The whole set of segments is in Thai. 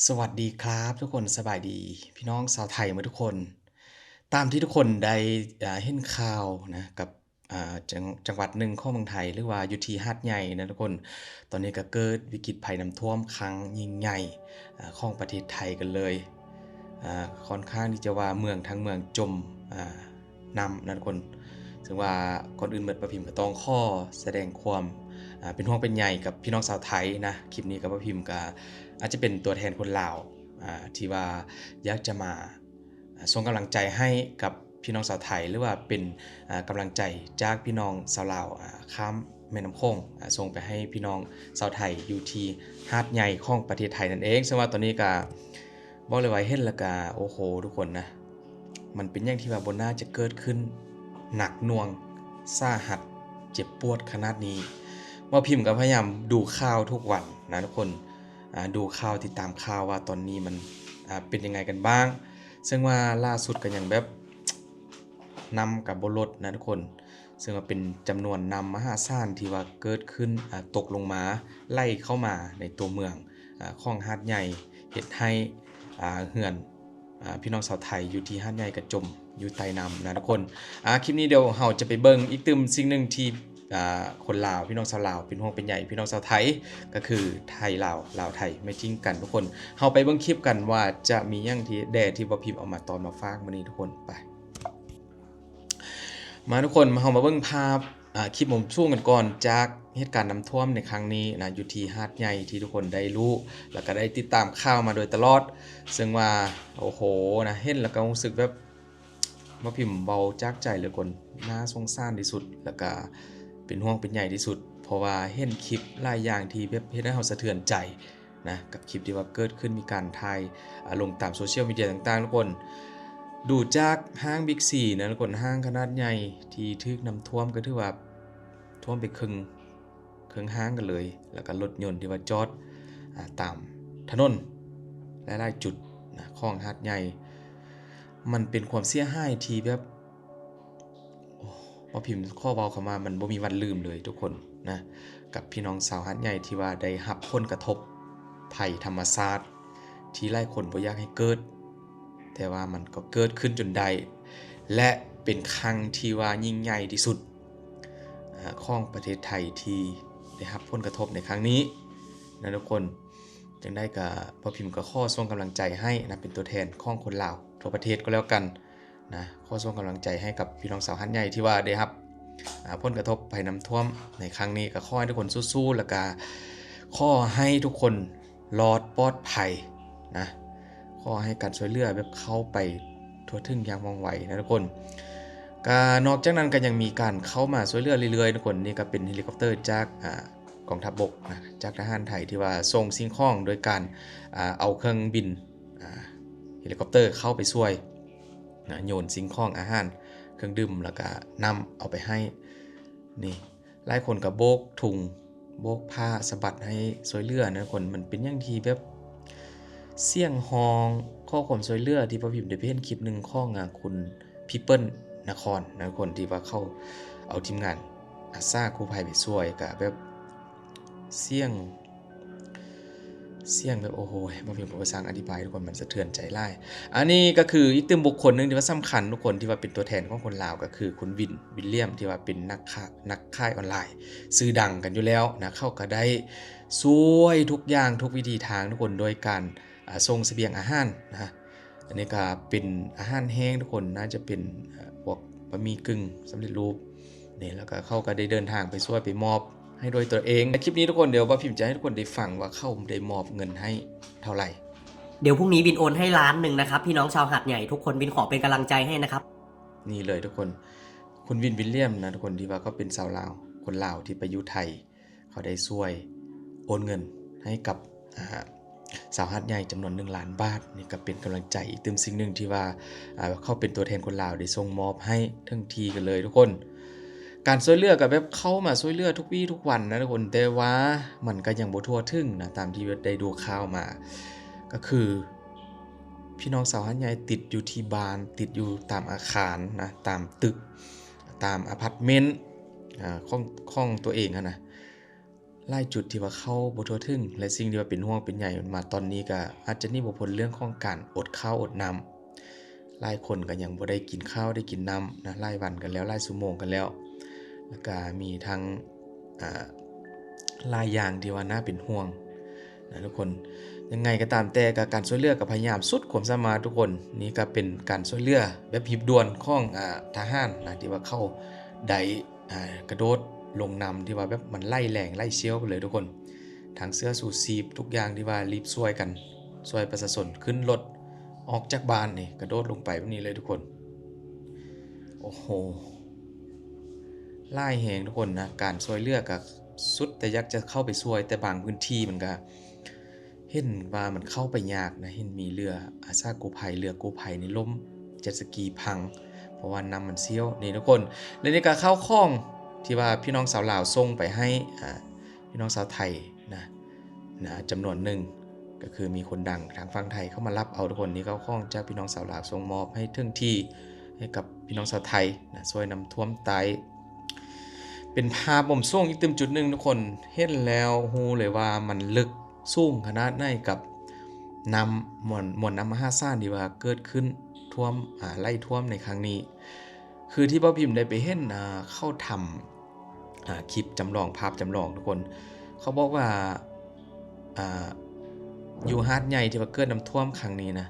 สวัสดีครับทุกคนสบายดีพี่น้องชาวไทยมาทุกคนตามที่ทุกคนได้เห็นข่าวนะกับจังหวัดหนึ่งของเมืองไทยหรือว่าอยู่ที่หาดใหญ่นะทุกคนตอนนี้ก็เกิดวิกฤตภัยน้ำท่วมครั้งยิ่งใหญ่ของประเทศไทยกันเลยค่อนข้างที่จะว่าเมืองทั้งเมืองจมนำนะทุกคนถึงว่าก่อนอื่นเบิดประพิมพ์ก็ต้องข้อแสดงความเป็นห่วงเป็นใยกับพี่น้องชาวไทยนะคลิปนี้กับประพิมพ์ก็อาจจะเป็นตัวแทนคนลาวที่ว่าอยากจะมาส่งกำลังใจให้กับพี่น้องชาวไทยหรือว่าเป็นกำลังใจจากพี่น้องชาวลาวข้ามแม่น้ำโขงส่งไปให้พี่น้องชาวไทยอยู่ที่หาดใหญ่ของประเทศไทยนั่นเองซึ่งว่าตอนนี้ก็บอกเลยว่าเห็นแล้วก็โอ้โหทุกคนนะมันเป็นอย่างที่ว่าบนหน้าจะเกิดขึ้นหนักหน่วงสาหัสเจ็บปวดขนาดนี้ว่าพิมพ์ก็พยายามดูข่าวทุกวันนะทุกคนดูข่าวติดตามข่าวว่าตอนนี้มันเป็นยังไงกันบ้างซึ่งว่าล่าสุดก็ยังแบบนำกับบรถนะทุกคนซึ่งว่าเป็นจำนวนนำมหาศาลที่ว่าเกิดขึ้นตกลงมาไล่เข้ามาในตัวเมืองของหาดใหญ่เฮ็ดให้เฮือนพี่น้องชาวไทยอยู่ที่หาดใหญ่กระจมอยู่ใต้น้ำนะทุกคนคลิปนี้เดี๋ยวเราจะไปเบิ่งอีกตึมสิ่งหนึ่งที่คนลาวพี่น้องชาวลาวเป็นห่วงเป็นใหญ่พี่น้องชาวไทยก็คือไทยลาวลาวไทยไม่ทิ้งกันทุกคนเราไปเบิ่งคลิปกันว่าจะมีอย่างที่แดที่บ่พิมพ์เอามาตอนมาฝากมื้อนี้ทุกคนไปมาทุกคนเรามาเบิ่งภาพคลิปผมช่วงกันก่อนจากเหตุการณ์น้ำท่วมในครั้งนี้นะอยู่ที่หาดใหญ่ที่ทุกคนได้รู้แล้วก็ได้ติดตามข่าวมาโดยตลอดซึ่งว่าโอ้โหนะเห็นแล้วก็รู้สึกแบบมาพิมพ์เบาจากใจเหลือคนน่าสงสารที่สุดแล้วก็เป็นห่วงเป็นใหญ่ที่สุดเพราะว่าเห็นคลิปหลายอย่างที่แบบเฮ็ดให้เราสะเทือนใจนะกับคลิปที่ว่าเกิดขึ้นมีการถ่ายลงตามโซเชียลมีเดียต่างๆทุกคนดูจากห้างบิ๊กซีนะทุกคนห้างขนาดใหญ่ที่ถูกน้ำท่วมก็ถือว่าท่วมไปครึ่งห้างกันเลยแล้วก็รถยนต์ที่ว่าจอดตามถนนหลายๆจุดนะของหาดใหญ่มันเป็นความเสียหายที่แบบพอพิมพ์ข้อเว้าเข้ามามันบ่มีวันลืมเลยทุกคนนะกับพี่น้องชาวหาดใหญ่ที่ว่าได้รับผลกระทบภัยธรรมชาติที่หลายคนบ่อยากให้เกิดแต่ว่ามันก็เกิดขึ้นจนได้และเป็นครั้งที่ว่ายิ่งใหญ่ที่สุดของประเทศไทยที่ได้รับผลกระทบในครั้งนี้นะทุกคนจังได้ก็พอพิมพ์ก็ขอส่งกำลังใจให้นะเป็นตัวแทนของคนลาวทั่วประเทศก็แล้วกันนะขอส่งกำลังใจให้กับพี่น้องชาวหาดใหญ่ที่ว่าได้รับผลกระทบภัยน้ำท่วมในครั้งนี้ก็ขอให้ทุกคนสู้ๆแล้วก็ขอให้ทุกคนรอดปลอดภัยนะขอให้การช่วยเหลือแบบเข้าไปทั่วถึงอย่างว่องไวนะทุกคนก็นอกจากนั้นก็ยังมีการเข้ามาช่วยเหลือเรื่อยๆทุกคนนี่ก็เป็นเฮลิคอปเตอร์จากกองทัพบกนะจากทหารไทยที่ว่าส่งสิ่งของโดยการเอาเครื่องบินเฮลิคอปเตอร์เข้าไปช่วยนะโยนสิ่งของอาหารเครื่องดื่มแล้วก็นำเอาไปให้นี่หลายคนก็โบกถุงโบกผ้าสะบัดให้ช่วยเหลือนะคนมันเป็นอย่างที่แบบเสียงฮองข้อความช่วยเหลือที่พอพิมพ์ได้เห็นคลิปหนึ่งของคุณพี่เปิ้ลนครนะคนที่ว่าเข้าเอาทีมงานอาสากู้ภัยไปช่วยกับแบบเสียงแบบโอ้โหบ่มีภาษาอธิบายทุกคนมันสะเทือนใจหลายอันนี้ก็คืออีกตึมบุคคลนึงที่ว่าสำคัญทุกคนที่ว่าเป็นตัวแทนของคนลาวก็คือคุณวิลเลียมที่ว่าเป็นนักขายออนไลน์ชื่อดังกันอยู่แล้วนะเขาก็ได้ช่วยทุกอย่างทุกวิธีทางทุกคนโดยการส่งเสบียงอาหารนะอันนี้ก็เป็นอาหารแห้งทุกคนน่าจะเป็นพวกบะหมี่กึ่งสำเร็จรูปนี่แล้วก็เขาก็ได้เดินทางไปช่วยไปมอบให้โดยตัวเองในคลิปนี้ทุกคนเดี๋ยวว่าพิมพ์จะให้ทุกคนได้ฟังว่าเขาได้มอบเงินให้เท่าไหร่เดี๋ยวพรุ่งนี้บินโอนให้1,000,000นะครับพี่น้องชาวหาดใหญ่ทุกคนบินขอเป็นกำลังใจให้นะครับนี่เลยทุกคนคุณวิลเลียมนะทุกคนที่ว่าเขาเป็นชาวลาวคนลาวที่ไปอยู่ไทยเขาได้ช่วยโอนเงินให้กับสาวหาดใหญ่จำนวน1 ล้านบาทนี่ก็เป็นกำลังใจอีกตึมสิ่งหนึ่งที่ว่าเขาเป็นตัวแทนคนลาวได้ส่งมอบให้ทั้งทีกันเลยทุกคนการช่วยเหลือกับแบบเข้ามาช่วยเหลือทุกวี่ทุกวันนะทุกคนแต่ว่ามันก็ยังบ่ทั่วถึงนะตามที่ได้ดูข่าวมาก็คือพี่น้องชาวหาดใหญ่ติดอยู่ที่บ้านติดอยู่ตามอาคารนะตามตึกตามอพาร์ตเมนต์ของตัวเองนะ หลายจุดที่ว่าเข้าบ่ทั่วถึงและสิ่งที่ว่าเป็นห่วงเป็นใยมาตอนนี้ก็อาจจะหนีบ่พ้นเรื่องของการอดข้าวอดน้ำหลายคนก็ยังบ่ได้กินข้าวได้กินน้ำนะหลายวันกันแล้วหลายชั่วโมงกันแล้วแล้วก็มีทั้งอ่าหลายอย่างที่ว่าน่าเป็นห่วงนะทุกคนยังไงก็ตามแต่ก็การช่วยเหลือก็พยายามสุดความสามารถทุกคนนี่ก็เป็นการช่วยเหลือแบบหีบด่วนของทหารนะที่ว่าเข้าได้กระโดดลงน้ำที่ว่าแบบมันไล่แรงไล่เชี่ยวไปเลยทุกคนทั้งเสื้อสูทซีบทุกอย่างที่ว่ารีบช่วยกันช่วยประชาชนขึ้นรถออกจากบ้านนี่กระโดดลงไปแบบนี้เลยทุกคนโอ้โหไล่แหงทุกคนนะการช่วยเหลือก็สุดแต่อยากจะเข้าไปช่วยแต่บางพื้นที่มันก็เห็นว่ามันเข้าไปยากนะเห็นมีเรืออาสากู้ภัยเรือกู้ภัยนี่ล่มเจ็ตสกีพังเพราะว่าน้ำมันเชี่ยวนี่ทุกคนและนี่ก็เข้าข้องที่ว่าพี่น้องสาวลาวส่งไปให้พี่น้องสาวไทยนะจำนวนหนึ่งก็คือมีคนดังทางฝั่งไทยเข้ามารับเอาทุกคนนี้เข้าข้องจากพี่น้องสาวลาวส่งมอบให้ถึงที่ให้กับพี่น้องสาวไทยนะช่วยนำท่วมไตเป็นภาพบ่มส่งอีกตึมจุดหนึ่งทุกคนเห็นแล้วฮู้เลยว่ามันลึกสูงขนาดไหนกับน้ำมวลน้ำมหาศาลที่ว่าเกิดขึ้นท่วมไล่ท่วมในครั้งนี้คือที่พ่อพิมพ์ได้ไปเห็นเข้าทำคลิปจำลองภาพจำลองทุกคนเขาบอกว่าอยู่หาดใหญ่ที่ว่าเกิดน้ำท่วมครั้งนี้นะ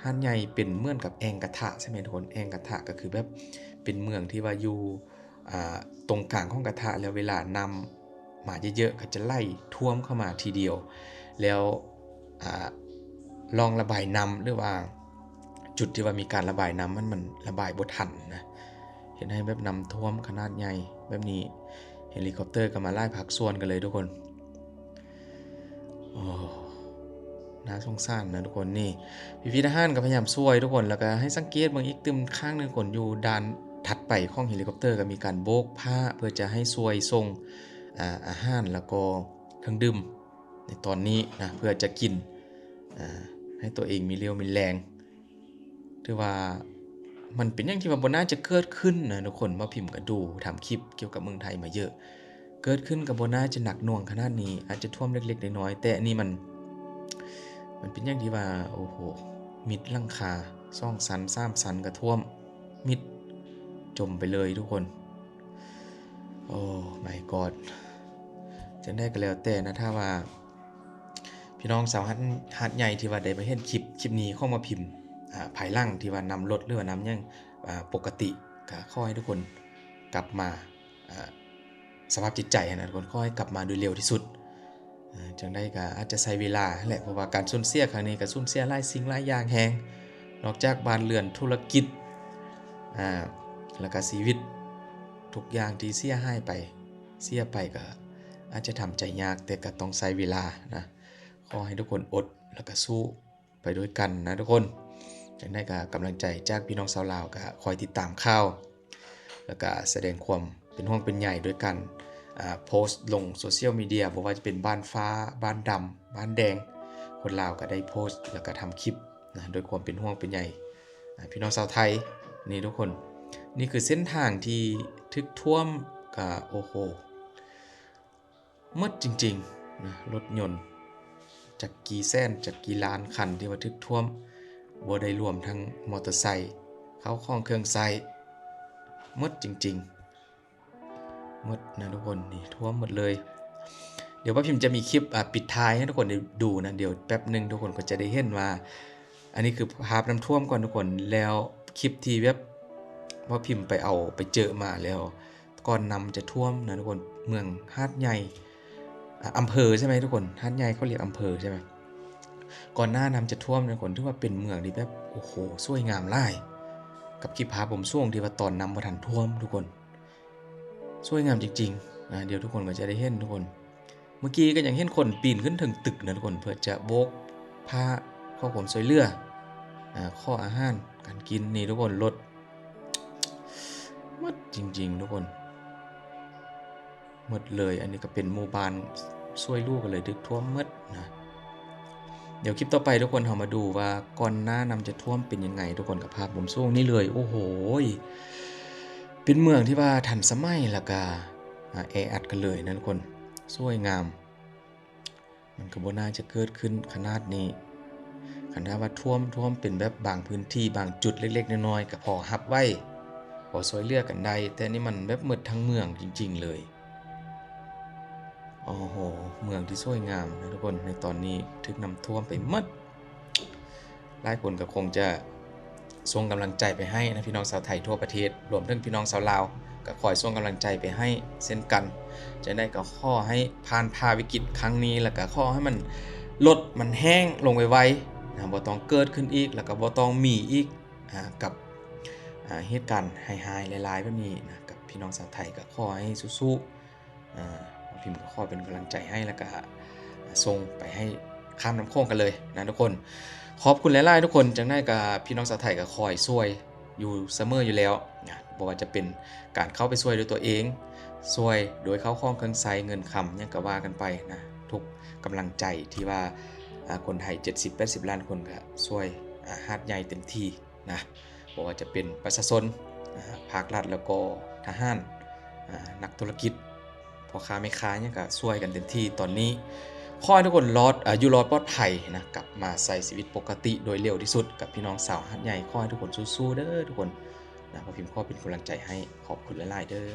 หาดใหญ่เป็นเหมือนกับแอ่งกระทะใช่ไหมทุกคนแอ่งกระทะก็คือแบบเป็นเมืองที่ว่าอยู่ตรงกลางของกระทะแล้วเวลานำมาเยอะๆก็จะไล่ท่วมเข้ามาทีเดียวแล้วลองระบายน้ำหรือว่าจุดที่ว่ามีการระบายน้ำมันระบายบ่ทันนะเห็นให้แบบน้ำท่วมขนาดใหญ่แบบนี้เฮลิคอปเตอร์ก็มาไล่พักส่วนกันเลยทุกคนโอ้น่าสงสารนะทุกคนนี่พี่ทหารก็พยายามช่วยทุกคนแล้วก็ให้สังเกตบางอีกตึมข้างนึงคนอยู่ด้านถัดไปของเฮลิคอปเตอร์ก็มีการโบกผ้าเพื่อจะให้ช่วยส่งอาหารแล้วก็เครื่องดื่มในตอนนี้นะเพื่อจะกินให้ตัวเองมีเรี่ยวมีแรงถือว่ามันเป็นอย่างที่ว่าบ่น่าจะเกิดขึ้นนะทุกคนมาพิมพ์ก็ดูทำคลิปเกี่ยวกับเมืองไทยมาเยอะเกิดขึ้นกับบ่น่าจะหนักหน่วงขนาดนี้อาจจะท่วมเล็กๆน้อยๆแต่อันนี้มันเป็นอย่างที่ว่าโอ้โหมิดหลังคา2ชั้น3ชั้นก็ท่วมมิดจมไปเลยทุกคนโอ้ my god จะได้ก็แล้วแต่นะถ้าว่าพี่น้องสาวหัดใหญ่ที่ว่าได้มาเห็นคลิปนี้เข้ามาพิมพ์ภายหลังที่ว่านำรถหรือว่านำยังปกติก็ขอให้ทุกคนกลับมาสภาพจิตใจนะทุกคนขอให้กลับมาโดยเร็วที่สุดจังได้ก็อาจจะใช้เวลาแหละเพราะว่าการสูญเสียครั้งนี้ก็สูญเสียหลายสิ่งหลายอย่างแฮงนอกจากบ้านเรือนธุรกิจแล้วก็ชีวิตทุกอย่างที่เสียหายไปก็อาจจะทำใจยากแต่ก็ต้องใช้เวลานะขอให้ทุกคนอดแล้วก็สู้ไปด้วยกันนะทุกคนจังได้ก็กำลังใจจากพี่น้องชาวลาวก็คอยติดตามข่าวแล้วก็แสดงความเป็นห่วงเป็นใยด้วยกันโพสต์ลงโซเชียลมีเดียบอกว่าจะเป็นบ้านฟ้าบ้านดำบ้านแดงคนลาวก็ได้โพสต์แล้วก็ทำคลิปนะด้วยความเป็นห่วงเป็นใยพี่น้องชาวไทยนี่ทุกคนนี่คือเส้นทางที่ทึกท่วมกับโอ้โหมืดจริงๆนะรถยนต์จากกี่แสนจากกี่ล้านคันที่ว่าทึกท่วมบ่ได้รวมทั้งมอเตอร์ไซค์เข้าของเครื่องใช้มืดจริงๆมืดนะทุกคนนี่ท่วมหมดเลยเดี๋ยวป้าพิมพ์จะมีคลิปปิดท้ายให้ทุกคนได้ดูนะเดี๋ยวแป๊บนึงทุกคนก็จะได้เห็นว่าอันนี้คือภาพน้ำท่วมก่อนทุกคนแล้วคลิปที่แบบว่าพิมพ์ไปเจอมาแล้วก่อนนำจะท่วมนะทุกคนเมืองหาดใหญ่อำเภอใช่ไหมทุกคนหาดใหญ่เขาเรียกอำเภอใช่ไหมก่อนหน้านำจะท่วมนะทุกคนถือว่าเป็นเมืองที่แบบโอ้โหสวยงามหลายกับคลิปภาพผมช่วงที่ว่าตอนนำบ่ทันท่วมทุกคนสวยงามจริงๆนะเดี๋ยวทุกคนก็จะได้เห็นทุกคนเมื่อกี้ก็ยังเห็นคนปีนขึ้นถึงตึกนะทุกคนเพื่อจะโบกผ้าข้อขนสวยเรือข้ออาหารการกินนี่ทุกคนรถหมดจริงๆทุกคนหมดเลยอันนี้ก็เป็นหมู่บ้านช่วยลูกกันเลยทึกท่วมหมดนะเดี๋ยวคลิปต่อไปทุกคนเรามาดูว่าก่อนหน้านำจะท่วมเป็นยังไงทุกคนกับภาพผมช่วงนี้เลยโอ้โหเป็นเมืองที่ว่าทันสมัยแล้วก็แออัดกันเลยนะทุกคน สวยงามมันก็บ่น่าจะเกิดขึ้นขนาดนี้คันถ้าว่าท่วมเป็นแบบบางพื้นที่บางจุดเล็กๆน้อยๆก็พอรับไว้พอช่วยเหลือกันได้แต่นี่มันแบบหมดทั้งเมืองจริงๆเลยโอ้โหเมืองที่สวยงามนะทุกคนในตอนนี้ถูกน้ำท่วมไปหมดหลายคนก็คงจะส่งกำลังใจไปให้นะพี่น้องชาวไทยทั่วประเทศรวมถึงพี่น้องชาวลาวก็คอยส่งกำลังใจไปให้เช่นกันจะได้ก็ขอให้ผ่านวิกฤตครั้งนี้แล้วก็ขอให้มันลดมันแห้งลงไวๆนะบ่ต้องเกิดขึ้นอีกแล้วก็บ่ต้องมีอีกกับเหตุการณ์หายๆหลายๆแบบนี้นะกับพี่น้องชาวไทยก็ขอให้สู้ๆพิมพ์ก็ขอเป็นกำลังใจให้แล้วก็ส่งไปให้ข้ามน้ำโขงกันเลยนะทุกคนขอบคุณหลายๆทุกคนจังได้กับพี่น้องชาวไทยก็คอยช่วยอยู่เสมออยู่แล้วนะบ่ว่าจะเป็นการเข้าไปช่วยด้วยตัวเองช่วยโดยเข้าข้องเครื่องใช้เงินคำยังก็ว่ากันไปนะทุกกำลังใจที่ว่าคนไทย 70-80 ล้านคนก็ช่วยหาดใหญ่เต็มที่นะบ่ว่าจะเป็นประชาชนภาครัฐแล้วก็ทหารนักธุรกิจพ่อค้าแม่ค้ายังก็ช่วยกันเต็มที่ตอนนี้ขอให้ทุกคนอยู่รอดปลอดภัยนะกลับมาใช้ชีวิตปกติโดยเร็วที่สุดกับพี่น้องสาวหาดใหญ่ขอให้ทุกคนสู้ๆเด้อทุกคนนะพอพิมพ์ขอเป็นกำลังใจให้ขอบคุณหลายๆเด้อ